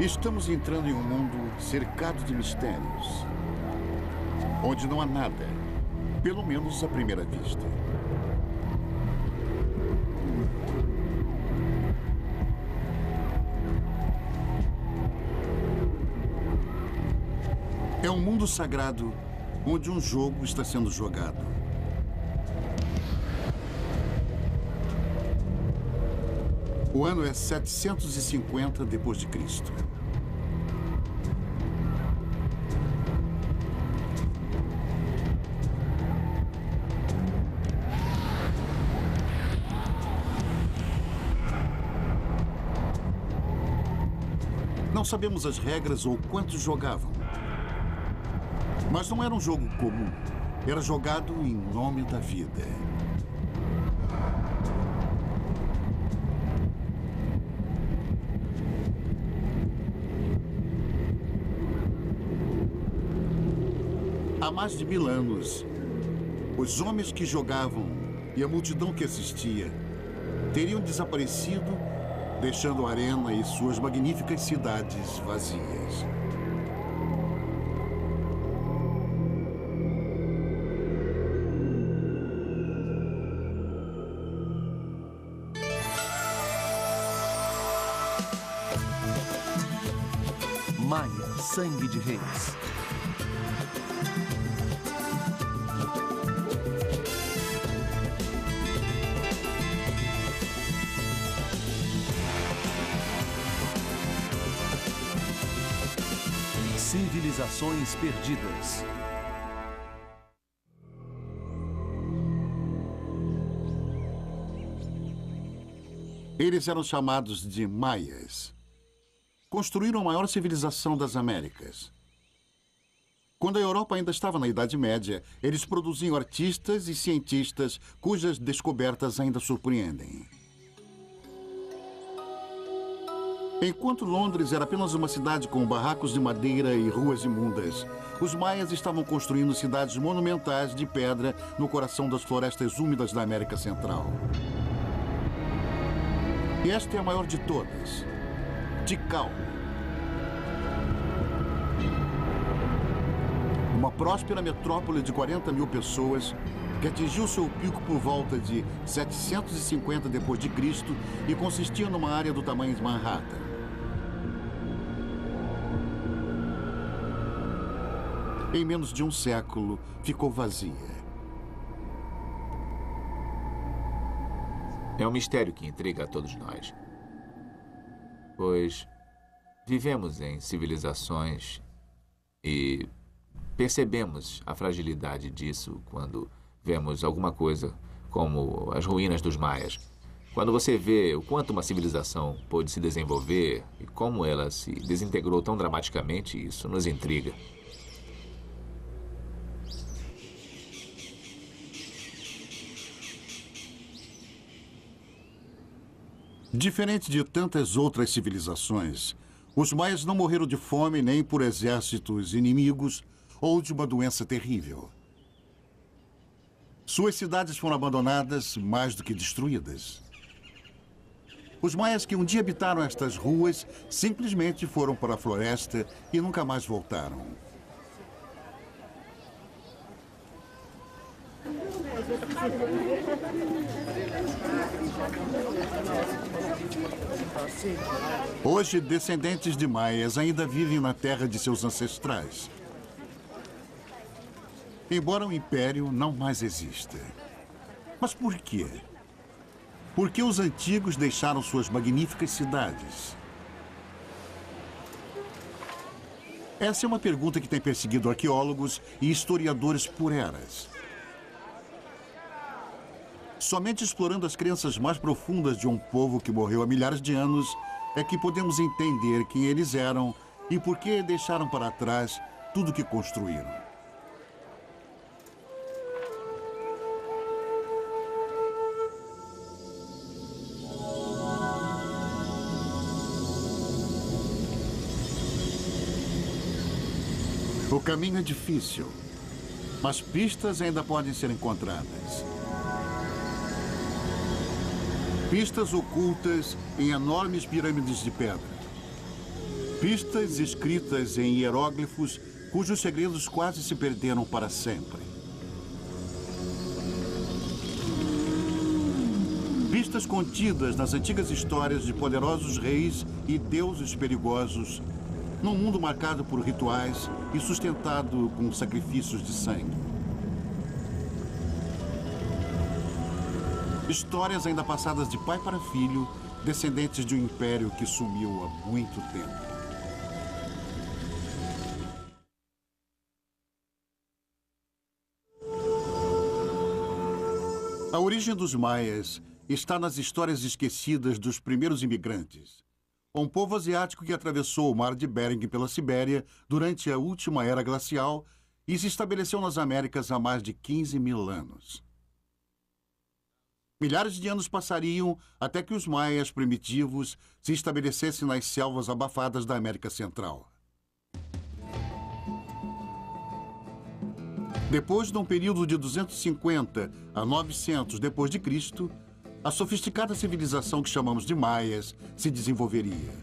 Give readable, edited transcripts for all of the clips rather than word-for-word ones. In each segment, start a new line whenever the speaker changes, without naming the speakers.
Estamos entrando em um mundo cercado de mistérios, onde não há nada, pelo menos à primeira vista. É um mundo sagrado onde um jogo está sendo jogado. O ano é 750 depois de Cristo. Não sabemos as regras ou quantos jogavam. Mas não era um jogo comum. Era jogado em nome da vida. Há mais de 1000 anos, os homens que jogavam e a multidão que assistia teriam desaparecido, deixando a arena e suas magníficas cidades vazias.
Maia, Sangue de Reis. Civilizações perdidas.
Eles eram chamados de Maias. Construíram a maior civilização das Américas. Quando a Europa ainda estava na Idade Média, eles produziam artistas e cientistas cujas descobertas ainda surpreendem. Enquanto Londres era apenas uma cidade com barracos de madeira e ruas imundas, os maias estavam construindo cidades monumentais de pedra no coração das florestas úmidas da América Central. E esta é a maior de todas, Tikal. Uma próspera metrópole de 40 mil pessoas que atingiu seu pico por volta de 750 depois de Cristo e consistia numa área do tamanho de Manhattan. Em menos de um século, ficou vazia.
É um mistério que intriga a todos nós. Pois vivemos em civilizações e percebemos a fragilidade disso quando vemos alguma coisa como as ruínas dos maias. Quando você vê o quanto uma civilização pôde se desenvolver e como ela se desintegrou tão dramaticamente, isso nos intriga.
Diferente de tantas outras civilizações, os maias não morreram de fome nem por exércitos inimigos ou de uma doença terrível. Suas cidades foram abandonadas mais do que destruídas. Os maias que um dia habitaram estas ruas simplesmente foram para a floresta e nunca mais voltaram. Hoje, descendentes de maias ainda vivem na terra de seus ancestrais. Embora o império não mais exista. Mas por quê? Por que os antigos deixaram suas magníficas cidades? Essa é uma pergunta que tem perseguido arqueólogos e historiadores por eras. Somente explorando as crenças mais profundas de um povo que morreu há milhares de anos é que podemos entender quem eles eram e por que deixaram para trás tudo que construíram. O caminho é difícil, mas pistas ainda podem ser encontradas. Pistas ocultas em enormes pirâmides de pedra. Pistas escritas em hieróglifos cujos segredos quase se perderam para sempre. Pistas contidas nas antigas histórias de poderosos reis e deuses perigosos, num mundo marcado por rituais e sustentado com sacrifícios de sangue. Histórias ainda passadas de pai para filho, descendentes de um império que sumiu há muito tempo. A origem dos maias está nas histórias esquecidas dos primeiros imigrantes. Um povo asiático que atravessou o mar de Bering pela Sibéria durante a última era glacial e se estabeleceu nas Américas há mais de 15 mil anos. Milhares de anos passariam até que os maias primitivos se estabelecessem nas selvas abafadas da América Central. Depois de um período de 250 a 900 depois de Cristo, a sofisticada civilização que chamamos de maias se desenvolveria.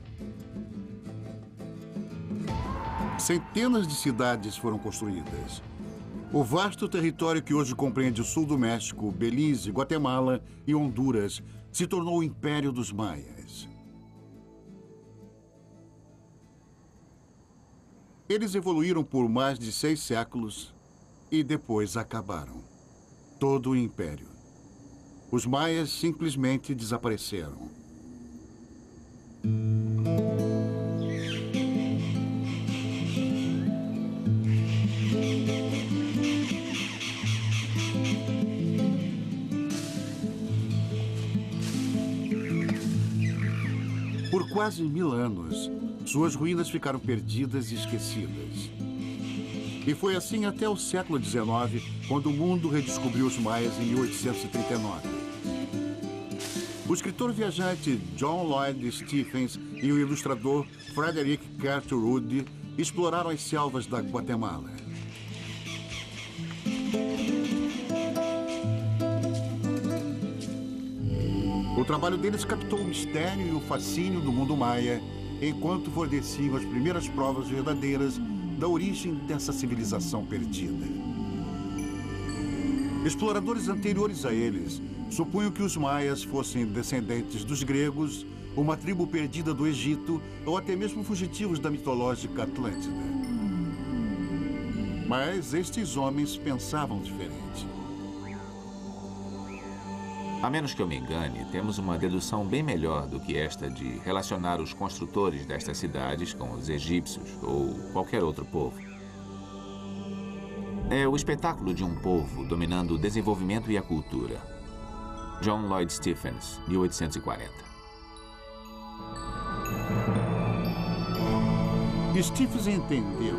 Centenas de cidades foram construídas. O vasto território que hoje compreende o sul do México, Belize, Guatemala e Honduras se tornou o Império dos Maias. Eles evoluíram por mais de 6 séculos e depois acabaram. Todo o Império. Os maias simplesmente desapareceram. Por quase 1000 anos, suas ruínas ficaram perdidas e esquecidas. E foi assim até o século XIX, quando o mundo redescobriu os maias em 1839. O escritor viajante John Lloyd Stephens e o ilustrador Frederick Cartwright exploraram as selvas da Guatemala. O trabalho deles captou o mistério e o fascínio do mundo maia, enquanto forneciam as primeiras provas verdadeiras da origem dessa civilização perdida. Exploradores anteriores a eles supunham que os maias fossem descendentes dos gregos, uma tribo perdida do Egito ou até mesmo fugitivos da mitológica Atlântida. Mas estes homens pensavam diferente.
A menos que eu me engane, temos uma dedução bem melhor do que esta de relacionar os construtores destas cidades com os egípcios ou qualquer outro povo. É o espetáculo de um povo dominando o desenvolvimento e a cultura. John Lloyd Stephens, 1840.
Stephens entendeu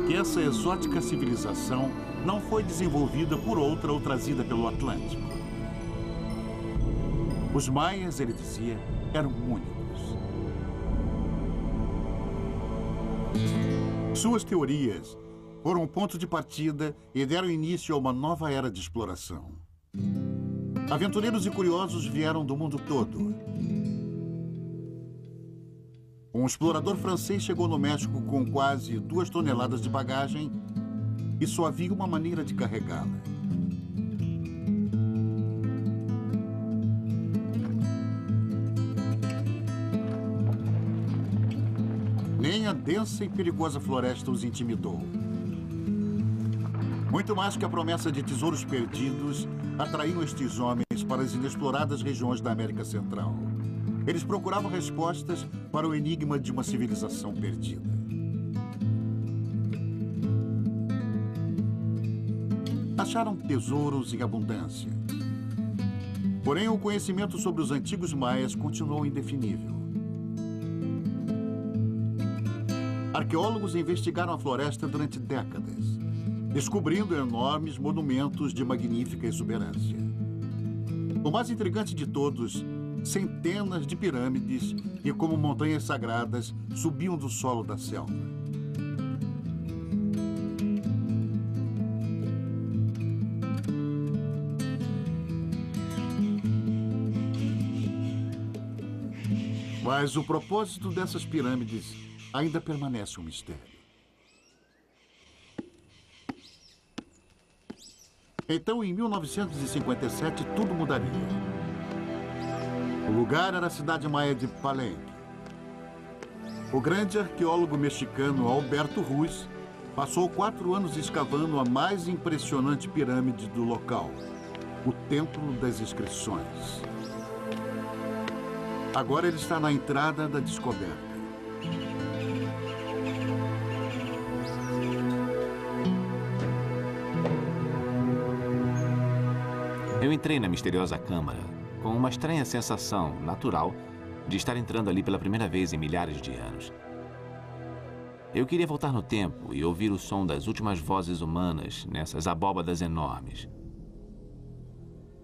que essa exótica civilização não foi desenvolvida por outra ou trazida pelo Atlântico. Os maias, ele dizia, eram únicos. Suas teorias foram um ponto de partida e deram início a uma nova era de exploração. Aventureiros e curiosos vieram do mundo todo. Um explorador francês chegou no México com quase 2 toneladas de bagagem e só havia uma maneira de carregá-la. Nem a densa e perigosa floresta os intimidou. Muito mais que a promessa de tesouros perdidos, atraíam estes homens para as inexploradas regiões da América Central. Eles procuravam respostas para o enigma de uma civilização perdida. Acharam tesouros em abundância. Porém, o conhecimento sobre os antigos maias continuou indefinível. Arqueólogos investigaram a floresta durante décadas, descobrindo enormes monumentos de magnífica exuberância. O mais intrigante de todos, centenas de pirâmides que, como montanhas sagradas, subiam do solo da selva. Mas o propósito dessas pirâmides ainda permanece um mistério. Então, em 1957, tudo mudaria. O lugar era a cidade maia de Palenque. O grande arqueólogo mexicano Alberto Ruiz passou 4 anos escavando a mais impressionante pirâmide do local, o Templo das Inscrições. Agora ele está na entrada da descoberta.
Eu entrei na misteriosa câmara com uma estranha sensação natural de estar entrando ali pela primeira vez em milhares de anos. Eu queria voltar no tempo e ouvir o som das últimas vozes humanas nessas abóbadas enormes.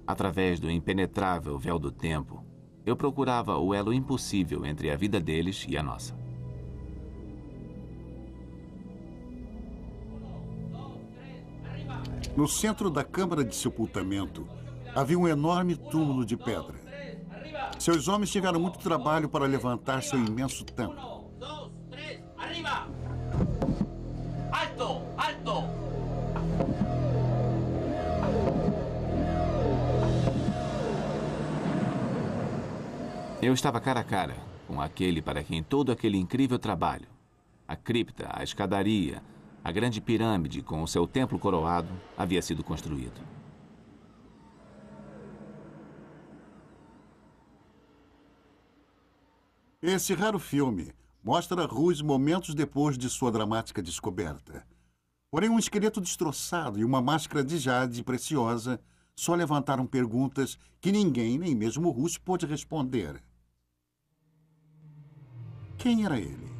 Através do impenetrável véu do tempo, eu procurava o elo impossível entre a vida deles e a nossa.
No centro da câmara de sepultamento, havia um enorme túmulo de pedra. Seus homens tiveram muito trabalho para levantar seu imenso templo.
1, 2, 3, arriba! Alto, alto!
Eu estava cara a cara com aquele para quem todo aquele incrível trabalho, a cripta, a escadaria, a grande pirâmide com o seu templo coroado, havia sido construído.
Esse raro filme mostra Ruiz momentos depois de sua dramática descoberta. Porém, um esqueleto destroçado e uma máscara de jade preciosa só levantaram perguntas que ninguém, nem mesmo Ruiz, pôde responder. Quem era ele?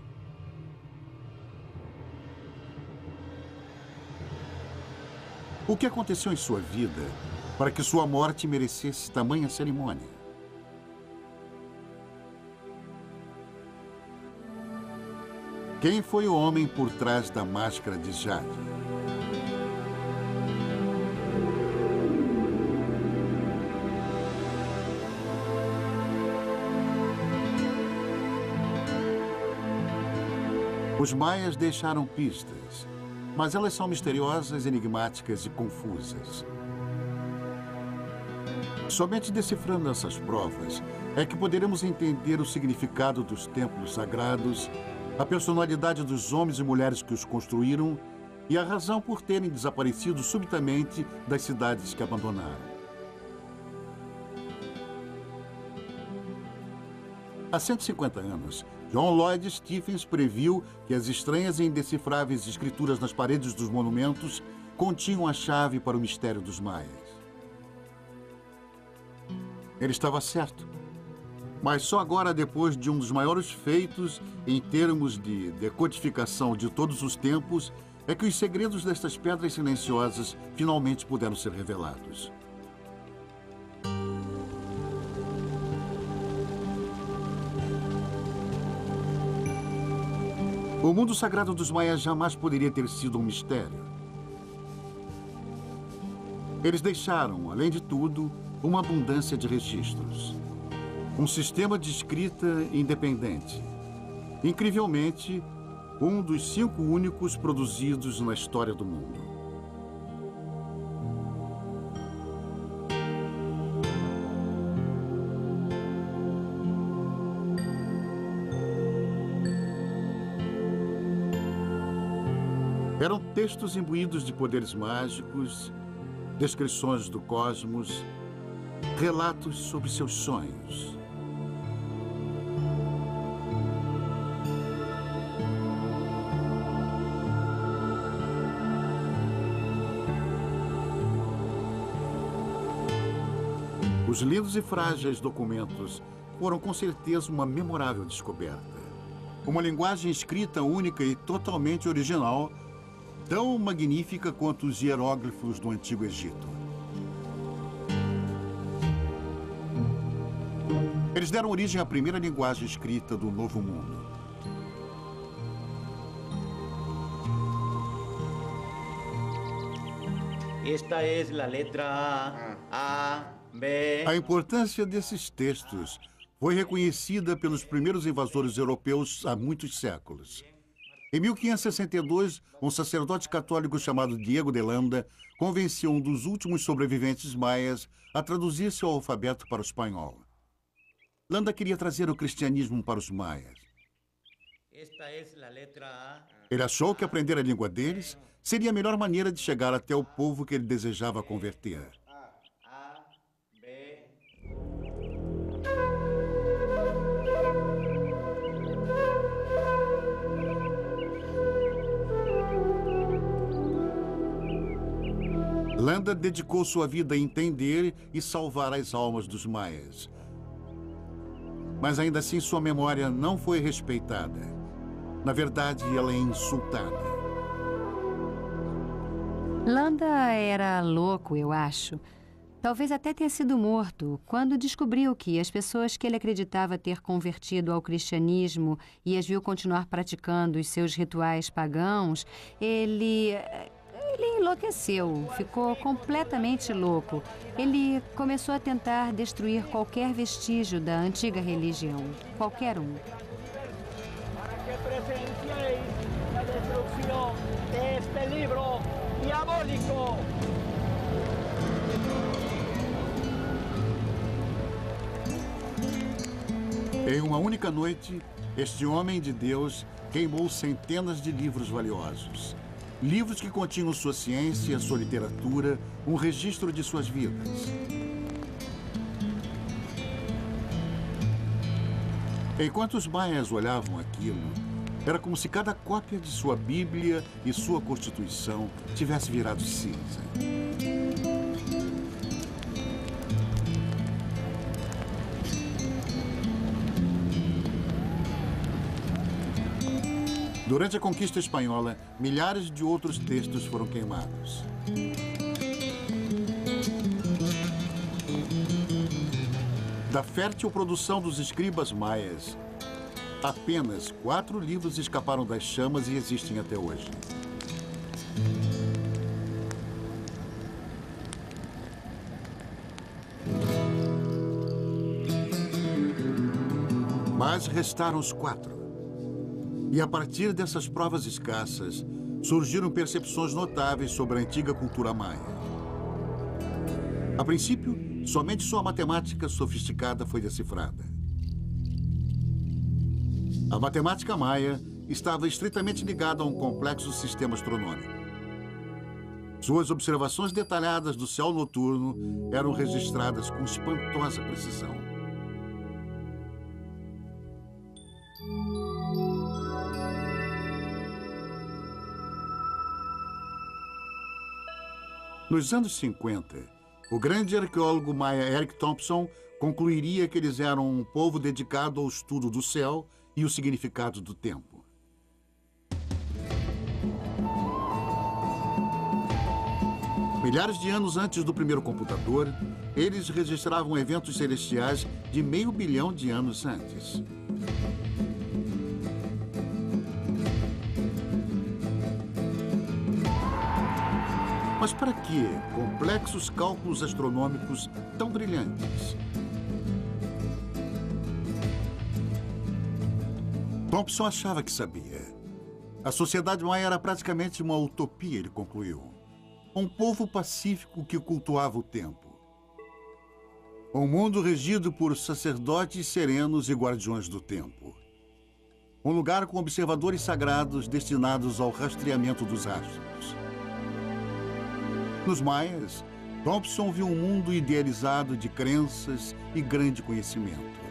O que aconteceu em sua vida para que sua morte merecesse tamanha cerimônia? Quem foi o homem por trás da máscara de jade? Os maias deixaram pistas, mas elas são misteriosas, enigmáticas e confusas. Somente decifrando essas provas é que poderemos entender o significado dos templos sagrados, a personalidade dos homens e mulheres que os construíram e a razão por terem desaparecido subitamente das cidades que abandonaram. Há 150 anos, John Lloyd Stephens previu que as estranhas e indecifráveis escrituras nas paredes dos monumentos continham a chave para o mistério dos maias. Ele estava certo. Mas só agora, depois de um dos maiores feitos em termos de decodificação de todos os tempos, é que os segredos destas pedras silenciosas finalmente puderam ser revelados. O mundo sagrado dos maias jamais poderia ter sido um mistério. Eles deixaram, além de tudo, uma abundância de registros. Um sistema de escrita independente. Incrivelmente, um dos 5 únicos produzidos na história do mundo. Eram textos imbuídos de poderes mágicos, descrições do cosmos, relatos sobre seus sonhos. Os lindos e frágeis documentos foram com certeza uma memorável descoberta. Uma linguagem escrita única e totalmente original, tão magnífica quanto os hieróglifos do Antigo Egito. Eles deram origem à primeira linguagem escrita do Novo Mundo.
Esta es la letra A, B.
A importância desses textos foi reconhecida pelos primeiros invasores europeus há muitos séculos. Em 1562, um sacerdote católico chamado Diego de Landa convenceu um dos últimos sobreviventes maias a traduzir seu alfabeto para o espanhol. Landa queria trazer o cristianismo para os maias. Ele achou que aprender a língua deles seria a melhor maneira de chegar até o povo que ele desejava converter. Landa dedicou sua vida a entender e salvar as almas dos maias. Mas ainda assim sua memória não foi respeitada. Na verdade, ela é insultada.
Landa era louco, eu acho. Talvez até tenha sido morto quando descobriu que as pessoas que ele acreditava ter convertido ao cristianismo e as viu continuar praticando os seus rituais pagãos, ele enlouqueceu, ficou completamente louco. Ele começou a tentar destruir qualquer vestígio da antiga religião, qualquer um.
Para que presencieis la destrucción de este libro diabólico.
Em uma única noite, este homem de Deus queimou centenas de livros valiosos. Livros que continham sua ciência, sua literatura, um registro de suas vidas. Enquanto os maias olhavam aquilo, era como se cada cópia de sua Bíblia e sua Constituição tivesse virado cinza. Durante a conquista espanhola, milhares de outros textos foram queimados. Da fértil produção dos escribas maias, apenas 4 livros escaparam das chamas e existem até hoje. Mas restaram os 4. E a partir dessas provas escassas, surgiram percepções notáveis sobre a antiga cultura maia. A princípio, somente sua matemática sofisticada foi decifrada. A matemática maia estava estritamente ligada a um complexo sistema astronômico. Suas observações detalhadas do céu noturno eram registradas com espantosa precisão. Nos anos 50, o grande arqueólogo maia Eric Thompson concluiria que eles eram um povo dedicado ao estudo do céu e o significado do tempo. Milhares de anos antes do primeiro computador, eles registravam eventos celestiais de 500 milhão de anos antes. Mas para que complexos cálculos astronômicos tão brilhantes? Thompson achava que sabia. A sociedade maia era praticamente uma utopia, ele concluiu. Um povo pacífico que cultuava o tempo. Um mundo regido por sacerdotes serenos e guardiões do tempo. Um lugar com observadores sagrados destinados ao rastreamento dos astros. Nos maias, Thompson viu um mundo idealizado de crenças e grande conhecimento.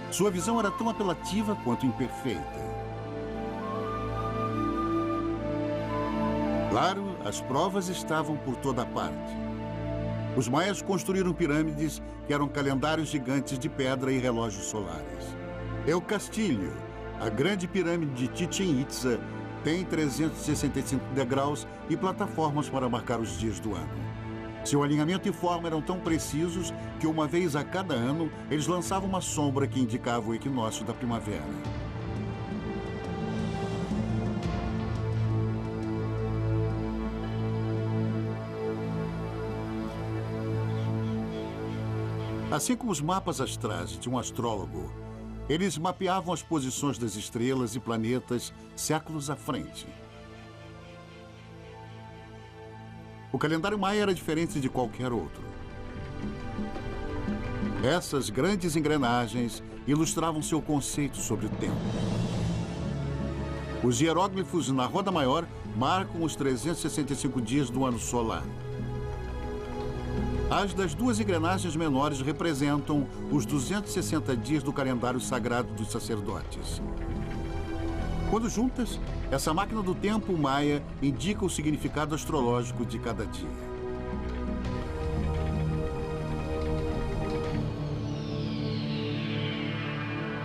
Sua visão era tão apelativa quanto imperfeita. Claro, as provas estavam por toda parte. Os maias construíram pirâmides que eram calendários gigantes de pedra e relógios solares. El Castillo, a grande pirâmide de Chichén Itzá, tem 365 degraus e plataformas para marcar os dias do ano. Seu alinhamento e forma eram tão precisos que uma vez a cada ano eles lançavam uma sombra que indicava o equinócio da primavera. Assim como os mapas astrais de um astrólogo, eles mapeavam as posições das estrelas e planetas séculos à frente. O calendário maia era diferente de qualquer outro. Essas grandes engrenagens ilustravam seu conceito sobre o tempo. Os hieróglifos na roda maior marcam os 365 dias do ano solar. As das duas engrenagens menores representam os 260 dias do calendário sagrado dos sacerdotes. Quando juntas, essa máquina do tempo maia indica o significado astrológico de cada dia.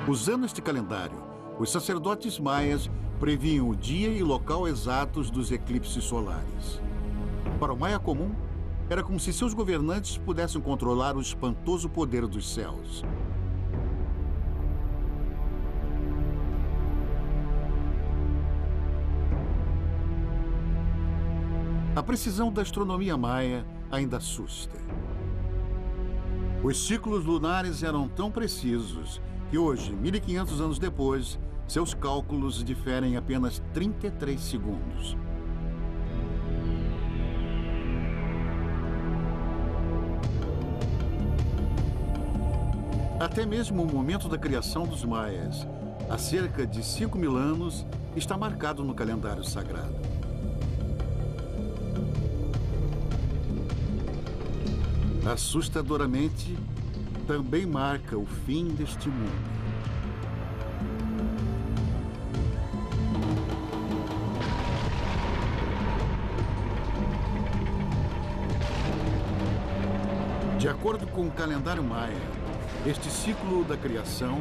Usando este calendário, os sacerdotes maias previam o dia e local exatos dos eclipses solares. Para o maia comum, era como se seus governantes pudessem controlar o espantoso poder dos céus. A precisão da astronomia maia ainda assusta. Os ciclos lunares eram tão precisos que hoje, 1.500 anos depois, seus cálculos diferem apenas 33 segundos. Até mesmo o momento da criação dos maias, há cerca de 5.000 anos, está marcado no calendário sagrado. Assustadoramente, também marca o fim deste mundo. De acordo com o calendário maia, este ciclo da criação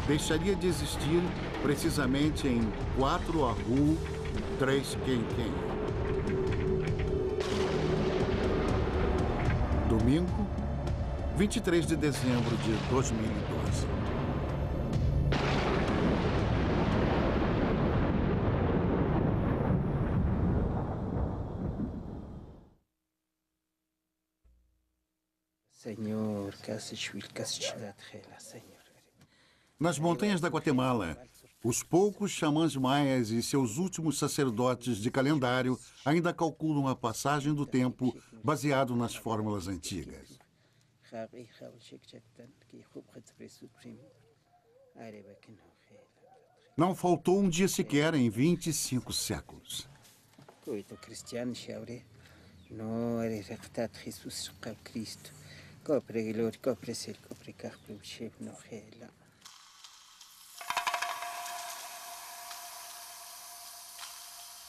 deixaria de existir precisamente em 4 Ahu 3 Qenqen. Domingo, 23 de dezembro de 2012. Nas montanhas da Guatemala, os poucos xamãs maias e seus últimos sacerdotes de calendário ainda calculam a passagem do tempo baseado nas fórmulas antigas. Não faltou um dia sequer em 25 séculos.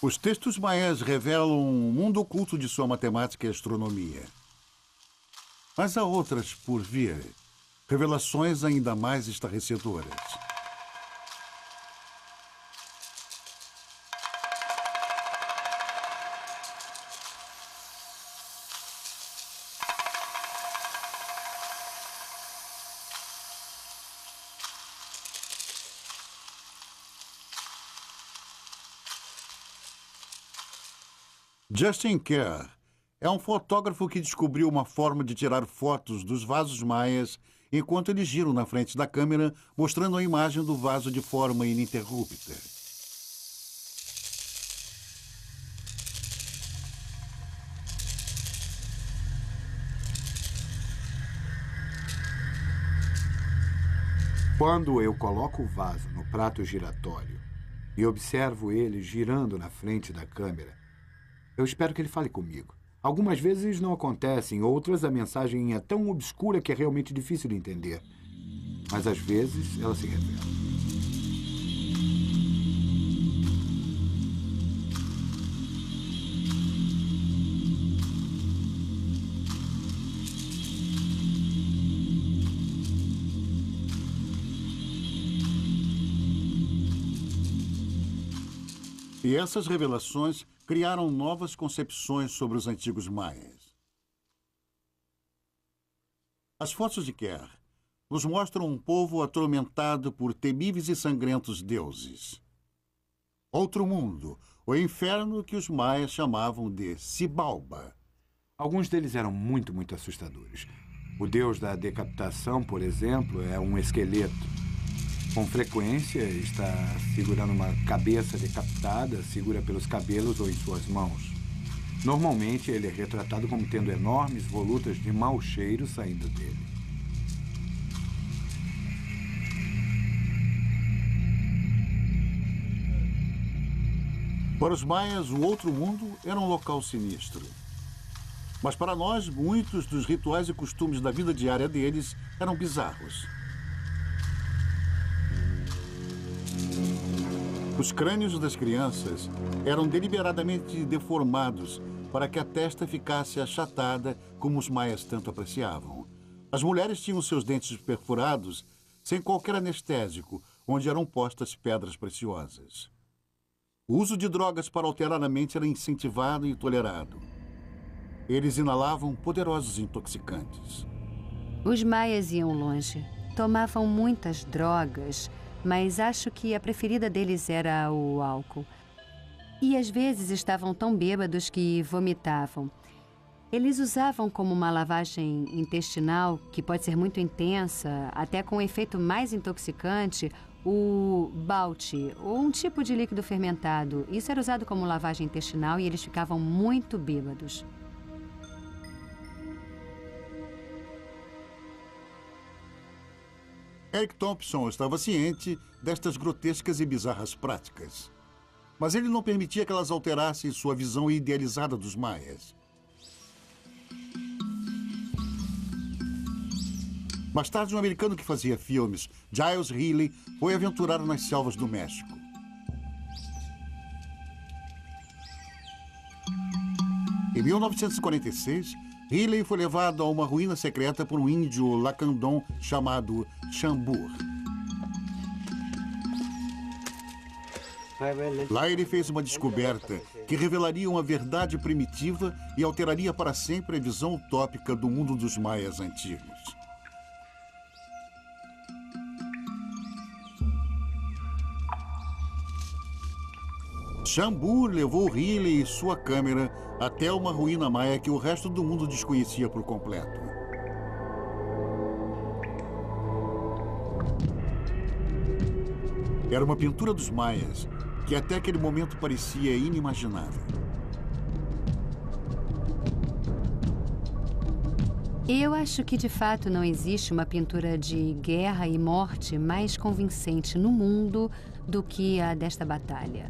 Os textos maias revelam um mundo oculto de sua matemática e astronomia. Mas há outras por vir, revelações ainda mais estarrecedoras. Justin Kerr é um fotógrafo que descobriu uma forma de tirar fotos dos vasos maias enquanto eles giram na frente da câmera, mostrando a imagem do vaso de forma ininterrupta.
Quando eu coloco o vaso no prato giratório e observo ele girando na frente da câmera, eu espero que ele fale comigo. Algumas vezes não acontecem, outras a mensagem é tão obscura que é realmente difícil de entender. Mas às vezes ela se revela.
E essas revelações criaram novas concepções sobre os antigos maias. As fotos de Kerr nos mostram um povo atormentado por temíveis e sangrentos deuses. Outro mundo, o inferno que os maias chamavam de Xibalba.
Alguns deles eram muito assustadores. O deus da decapitação, por exemplo, é um esqueleto. Com frequência, está segurando uma cabeça decapitada, segura pelos cabelos ou em suas mãos. Normalmente, ele é retratado como tendo enormes volutas de mau cheiro saindo dele.
Para os maias, o outro mundo era um local sinistro. Mas para nós, muitos dos rituais e costumes da vida diária deles eram bizarros. Os crânios das crianças eram deliberadamente deformados para que a testa ficasse achatada, como os maias tanto apreciavam. As mulheres tinham seus dentes perfurados sem qualquer anestésico, onde eram postas pedras preciosas. O uso de drogas para alterar a mente era incentivado e tolerado. Eles inalavam poderosos intoxicantes.
Os maias iam longe. Tomavam muitas drogas, mas acho que a preferida deles era o álcool. E às vezes estavam tão bêbados que vomitavam. Eles usavam como uma lavagem intestinal, que pode ser muito intensa, até com um efeito mais intoxicante, o balti, ou um tipo de líquido fermentado. Isso era usado como lavagem intestinal e eles ficavam muito bêbados.
Eric Thompson estava ciente destas grotescas e bizarras práticas. Mas ele não permitia que elas alterassem sua visão idealizada dos maias. Mais tarde, um americano que fazia filmes, Giles Healy, foi aventurar nas selvas do México. Em 1946, Healy foi levado a uma ruína secreta por um índio lacandon chamado Chambur. Lá ele fez uma descoberta que revelaria uma verdade primitiva e alteraria para sempre a visão utópica do mundo dos maias antigos. Chambur levou Healy e sua câmera até uma ruína maia que o resto do mundo desconhecia por completo. Era uma pintura dos maias que até aquele momento parecia inimaginável.
Eu acho que, de fato, não existe uma pintura de guerra e morte mais convincente no mundo do que a desta batalha.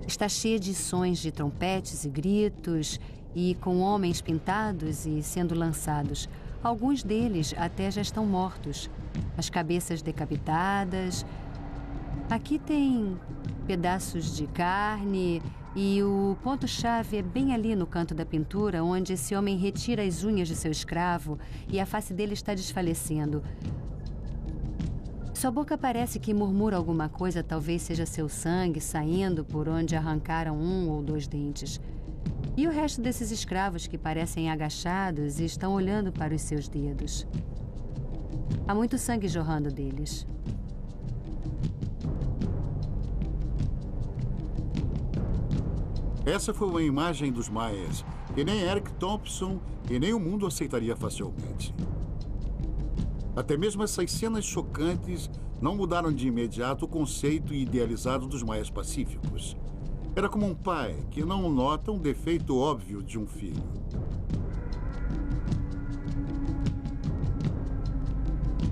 Está cheia de sons de trompetes e gritos, e com homens pintados e sendo lançados. Alguns deles até já estão mortos, as cabeças decapitadas. Aqui tem pedaços de carne e o ponto-chave é bem ali no canto da pintura, onde esse homem retira as unhas de seu escravo e a face dele está desfalecendo. Sua boca parece que murmura alguma coisa, talvez seja seu sangue saindo por onde arrancaram um ou dois dentes. E o resto desses escravos que parecem agachados e estão olhando para os seus dedos. Há muito sangue jorrando deles.
Essa foi uma imagem dos maias que nem Eric Thompson e nem o mundo aceitaria facilmente. Até mesmo essas cenas chocantes não mudaram de imediato o conceito idealizado dos maias pacíficos. Era como um pai que não nota um defeito óbvio de um filho.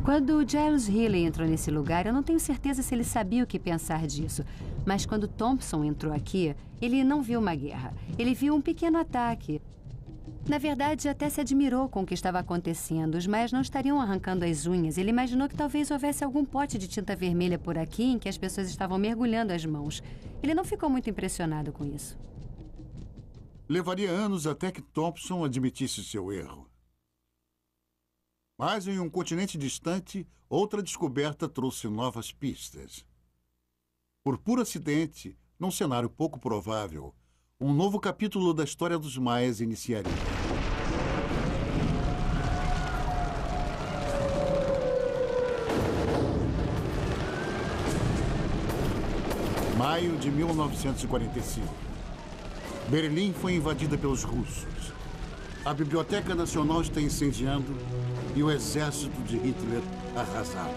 Quando Giles Healy entrou nesse lugar, eu não tenho certeza se ele sabia o que pensar disso. Mas quando Thompson entrou aqui, ele não viu uma guerra. Ele viu um pequeno ataque. Na verdade, até se admirou com o que estava acontecendo. Os maias não estariam arrancando as unhas. Ele imaginou que talvez houvesse algum pote de tinta vermelha por aqui em que as pessoas estavam mergulhando as mãos. Ele não ficou muito impressionado com isso.
Levaria anos até que Thompson admitisse seu erro. Mas em um continente distante, outra descoberta trouxe novas pistas. Por puro acidente, num cenário pouco provável, um novo capítulo da história dos maias iniciaria. Maio de 1945. Berlim foi invadida pelos russos. A Biblioteca Nacional está incendiando e o exército de Hitler arrasado.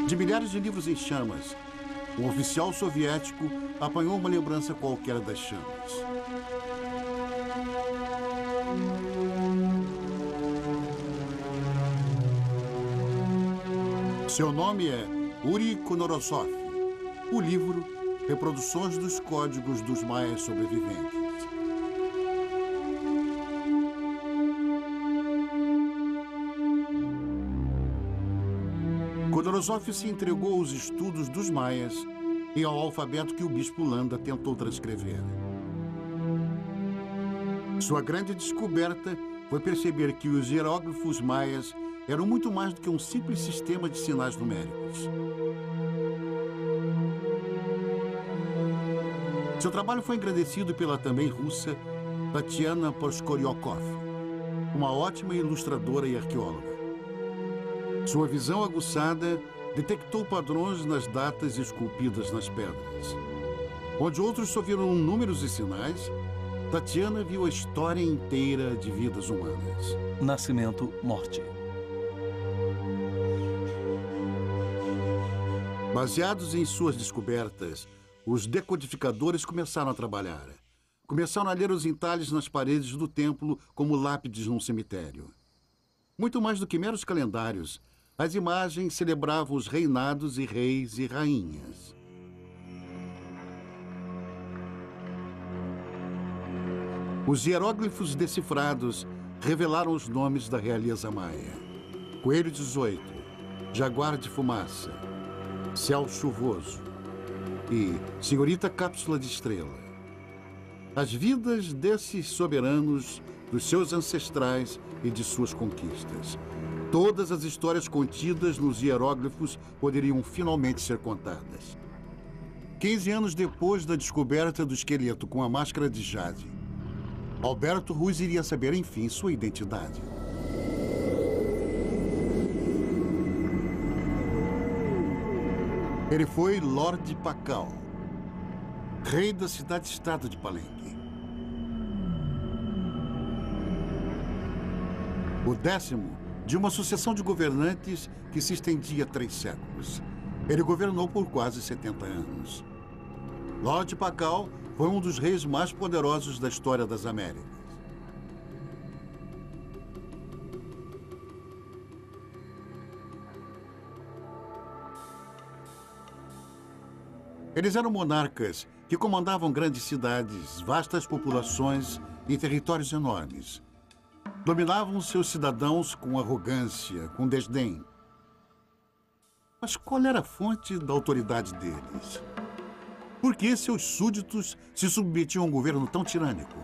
De milhares de livros em chamas, um oficial soviético apanhou uma lembrança qualquer das chamas. Seu nome é Uri Konorosov. O livro, Reproduções dos Códigos dos Maias Sobreviventes. Konorosov se entregou aos estudos dos maias e ao alfabeto que o bispo Landa tentou transcrever. Sua grande descoberta foi perceber que os hieróglifos maias eram muito mais do que um simples sistema de sinais numéricos. Seu trabalho foi engrandecido pela também russa Tatiana Poskoryokov, uma ótima ilustradora e arqueóloga. Sua visão aguçada detectou padrões nas datas esculpidas nas pedras. Onde outros só viram números e sinais, Tatiana viu a história inteira de vidas humanas.
Nascimento, morte.
Baseados em suas descobertas, os decodificadores começaram a trabalhar. Começaram a ler os entalhes nas paredes do templo como lápides num cemitério. Muito mais do que meros calendários, as imagens celebravam os reinados e reis e rainhas. Os hieróglifos decifrados revelaram os nomes da realeza maia. Coelho 18, Jaguar de Fumaça, Céu Chuvoso e Senhorita Cápsula de Estrela. As vidas desses soberanos, dos seus ancestrais e de suas conquistas. Todas as histórias contidas nos hieróglifos poderiam finalmente ser contadas. 15 anos depois da descoberta do esqueleto com a máscara de jade, Alberto Ruiz iria saber, enfim, sua identidade. Ele foi Lorde Pakal, rei da cidade-estado de Palenque. O 10º de uma sucessão de governantes que se estendia 3 séculos. Ele governou por quase 70 anos. Lorde Pakal foi um dos reis mais poderosos da história das Américas. Eles eram monarcas que comandavam grandes cidades, vastas populações e territórios enormes. Dominavam seus cidadãos com arrogância, com desdém. Mas qual era a fonte da autoridade deles? Por que seus súditos se submetiam a um governo tão tirânico?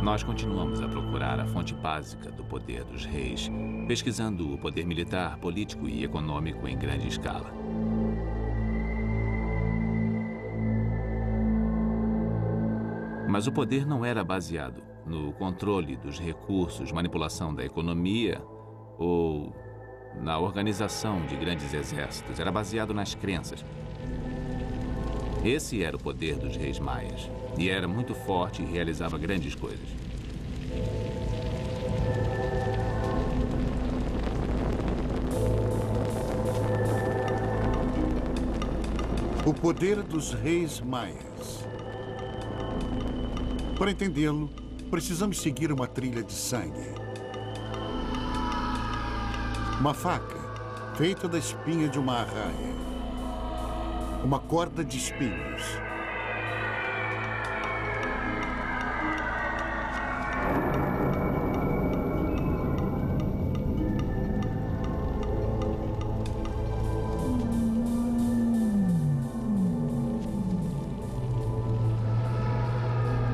Nós continuamos a procurar a fonte básica do poder dos reis, pesquisando o poder militar, político e econômico em grande escala. Mas o poder não era baseado no controle dos recursos, manipulação da economia ou na organização de grandes exércitos. Era baseado nas crenças. Esse era o poder dos reis maias. E era muito forte e realizava grandes coisas.
O poder dos reis maias. Para entendê-lo, precisamos seguir uma trilha de sangue. Uma faca feita da espinha de uma arraia. Uma corda de espinhos.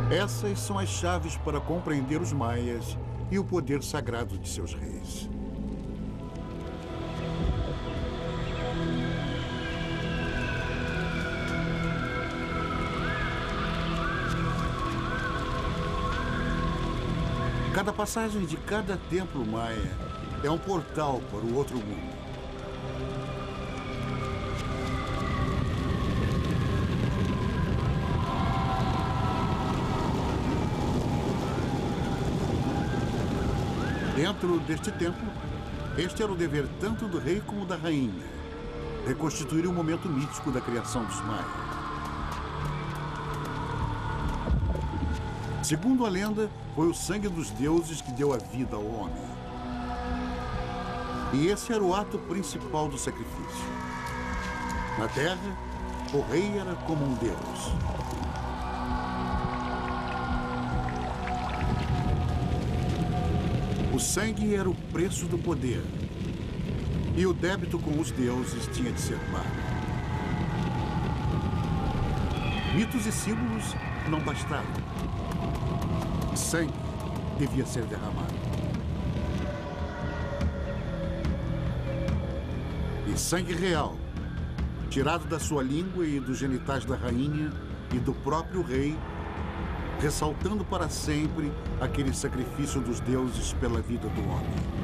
Essas são as chaves para compreender os maias e o poder sagrado de seus reis. Cada passagem de cada templo maia é um portal para o outro mundo. Dentro deste templo, este era o dever tanto do rei como da rainha, reconstituir o momento mítico da criação dos maias. Segundo a lenda, foi o sangue dos deuses que deu a vida ao homem. E esse era o ato principal do sacrifício. Na terra, o rei era como um deus. O sangue era o preço do poder. E o débito com os deuses tinha de ser pago. Mitos e símbolos não bastavam. Sangue devia ser derramado. E sangue real, tirado da sua língua e dos genitais da rainha e do próprio rei, ressaltando para sempre aquele sacrifício dos deuses pela vida do homem.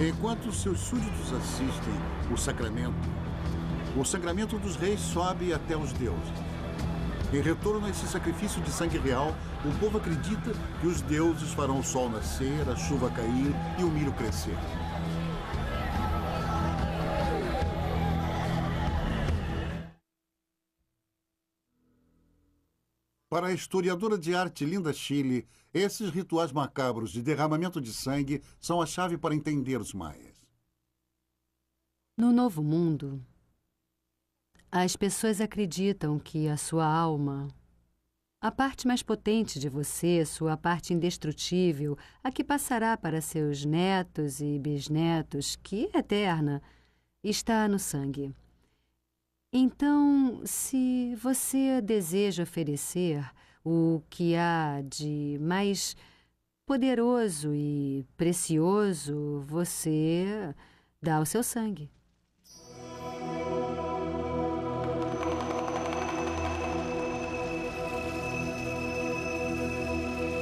Enquanto seus súditos assistem o sangramento dos reis sobe até os deuses. Em retorno a esse sacrifício de sangue real, o povo acredita que os deuses farão o sol nascer, a chuva cair e o milho crescer. Para a historiadora de arte Linda Chile, esses rituais macabros de derramamento de sangue são a chave para entender os maias.
No Novo Mundo, as pessoas acreditam que a sua alma, a parte mais potente de você, sua parte indestrutível, a que passará para seus netos e bisnetos, que é eterna, está no sangue. Então, se você deseja oferecer o que há de mais poderoso e precioso, você dá o seu sangue.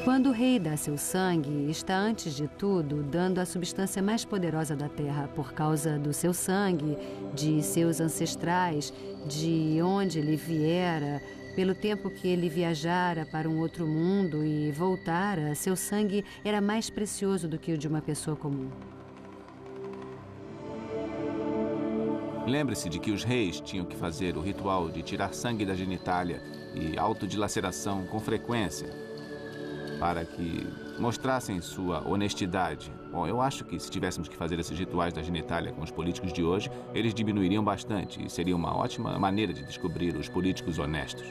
Quando o rei dá seu sangue, está antes de tudo dando a substância mais poderosa da terra por causa do seu sangue, de seus ancestrais, de onde ele viera, pelo tempo que ele viajara para um outro mundo e voltara, seu sangue era mais precioso do que o de uma pessoa comum.
Lembre-se de que os reis tinham que fazer o ritual de tirar sangue da genitália e autodilaceração com frequência, para que mostrassem sua honestidade. Bom, eu acho que se tivéssemos que fazer esses rituais da genitália com os políticos de hoje, eles diminuiriam bastante e seria uma ótima maneira de descobrir os políticos honestos.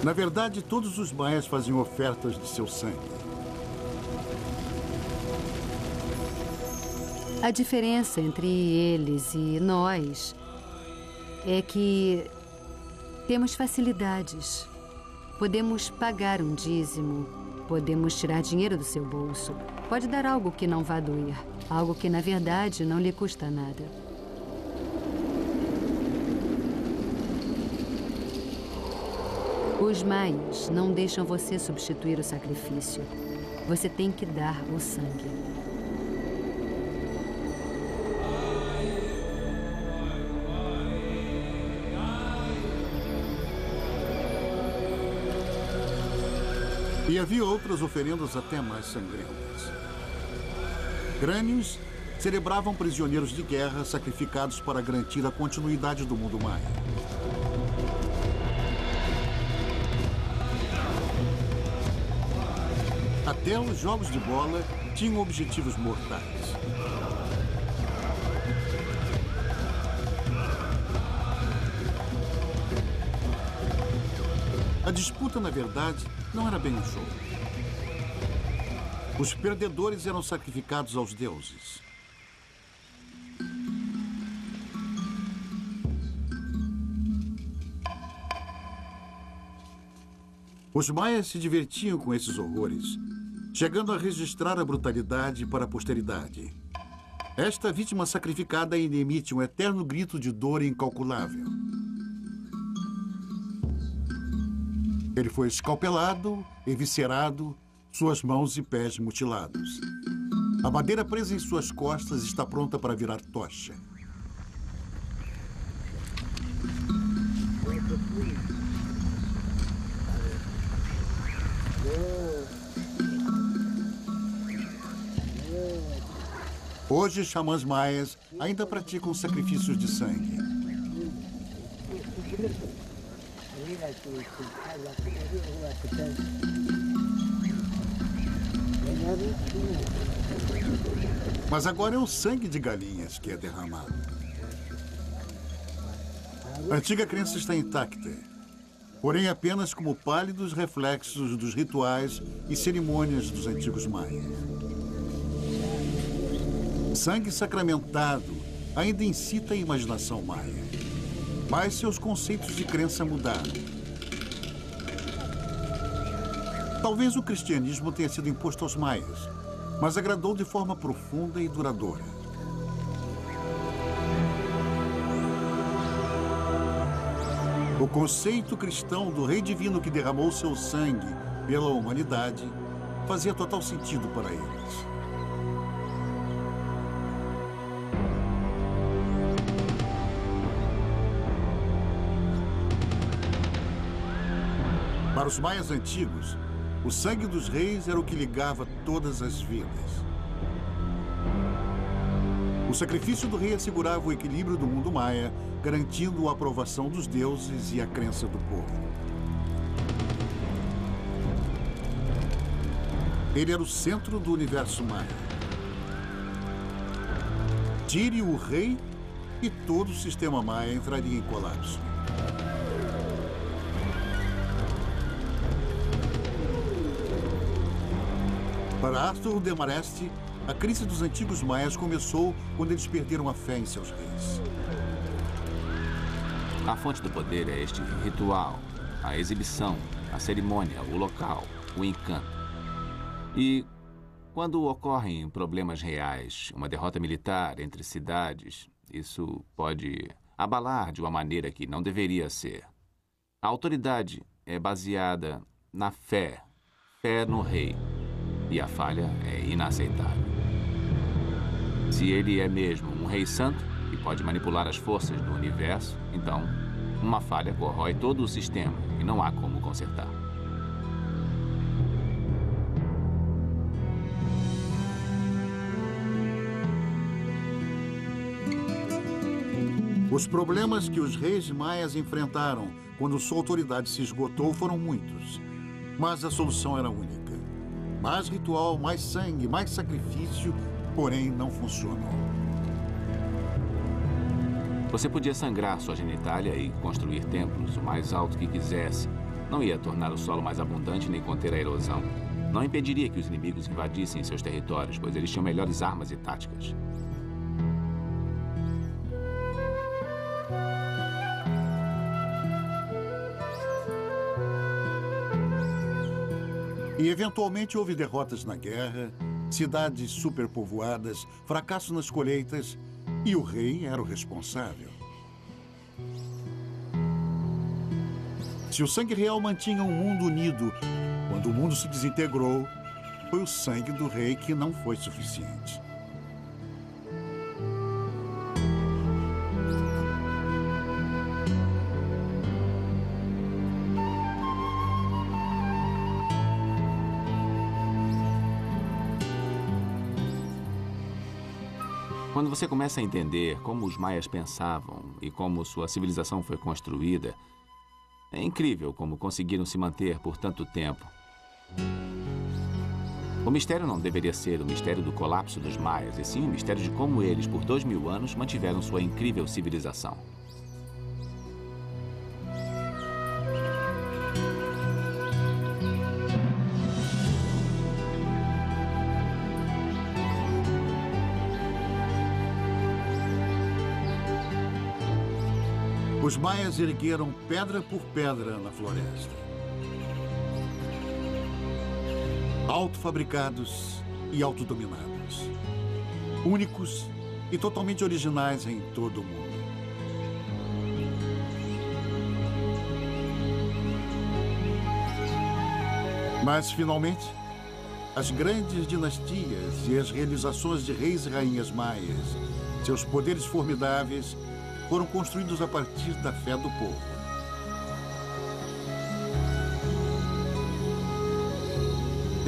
Na verdade, todos os maias faziam ofertas de seu sangue.
A diferença entre eles e nós é que temos facilidades. Podemos pagar um dízimo, podemos tirar dinheiro do seu bolso. Pode dar algo que não vá doer, algo que, na verdade, não lhe custa nada. Os maias não deixam você substituir o sacrifício. Você tem que dar o sangue.
E havia outras oferendas até mais sangrentas. Crânios celebravam prisioneiros de guerra sacrificados para garantir a continuidade do mundo maia. Até os jogos de bola tinham objetivos mortais. A disputa, na verdade, não era bem um jogo. Os perdedores eram sacrificados aos deuses. Os maias se divertiam com esses horrores, chegando a registrar a brutalidade para a posteridade. Esta vítima sacrificada ainda emite um eterno grito de dor incalculável. Ele foi escalpelado, eviscerado, suas mãos e pés mutilados. A madeira presa em suas costas está pronta para virar tocha. Hoje, xamãs maias ainda praticam sacrifícios de sangue. Mas agora é o sangue de galinhas que é derramado. A antiga crença está intacta, porém apenas como pálidos reflexos dos rituais e cerimônias dos antigos maias. Sangue sacramentado ainda incita a imaginação maia, mas seus conceitos de crença mudaram. Talvez o cristianismo tenha sido imposto aos maias, mas agradou de forma profunda e duradoura. O conceito cristão do rei divino que derramou seu sangue pela humanidade fazia total sentido para eles. Para os maias antigos, o sangue dos reis era o que ligava todas as vidas. O sacrifício do rei assegurava o equilíbrio do mundo maia, garantindo a aprovação dos deuses e a crença do povo. Ele era o centro do universo maia. Tire o rei e todo o sistema maia entraria em colapso. Para Arthur Demarest, a crise dos antigos maias começou quando eles perderam a fé em seus reis.
A fonte do poder é este ritual, a exibição, a cerimônia, o local, o encanto. E quando ocorrem problemas reais, uma derrota militar entre cidades, isso pode abalar de uma maneira que não deveria ser. A autoridade é baseada na fé no rei. E a falha é inaceitável. Se ele é mesmo um rei santo e pode manipular as forças do universo, então uma falha corrói todo o sistema e não há como consertar.
Os problemas que os reis maias enfrentaram quando sua autoridade se esgotou foram muitos, mas a solução era única. Mais ritual, mais sangue, mais sacrifício, porém não funcionou.
Você podia sangrar sua genitália e construir templos o mais alto que quisesse. Não ia tornar o solo mais abundante nem conter a erosão. Não impediria que os inimigos invadissem seus territórios, pois eles tinham melhores armas e táticas.
E, eventualmente, houve derrotas na guerra, cidades superpovoadas, fracasso nas colheitas, e o rei era o responsável. Se o sangue real mantinha um mundo unido, quando o mundo se desintegrou, foi o sangue do rei que não foi suficiente.
Quando você começa a entender como os maias pensavam e como sua civilização foi construída, é incrível como conseguiram se manter por tanto tempo. O mistério não deveria ser o mistério do colapso dos maias, e sim o mistério de como eles, por 2000 anos, mantiveram sua incrível civilização.
Os maias ergueram pedra por pedra na floresta. autofabricados e autodominados. Únicos e totalmente originais em todo o mundo. Mas, finalmente, as grandes dinastias e as realizações de reis e rainhas maias, seus poderes formidáveis, foram construídos a partir da fé do povo.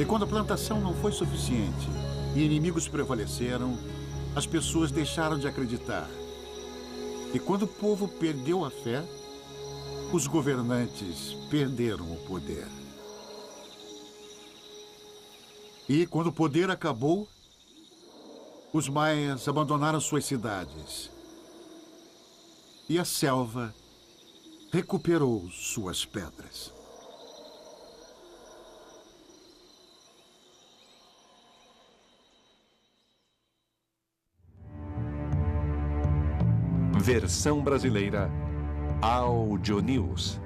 E quando a plantação não foi suficiente e inimigos prevaleceram, as pessoas deixaram de acreditar. E quando o povo perdeu a fé, os governantes perderam o poder. E quando o poder acabou, os maias abandonaram suas cidades. E a selva recuperou suas pedras.
Versão brasileira Audio News.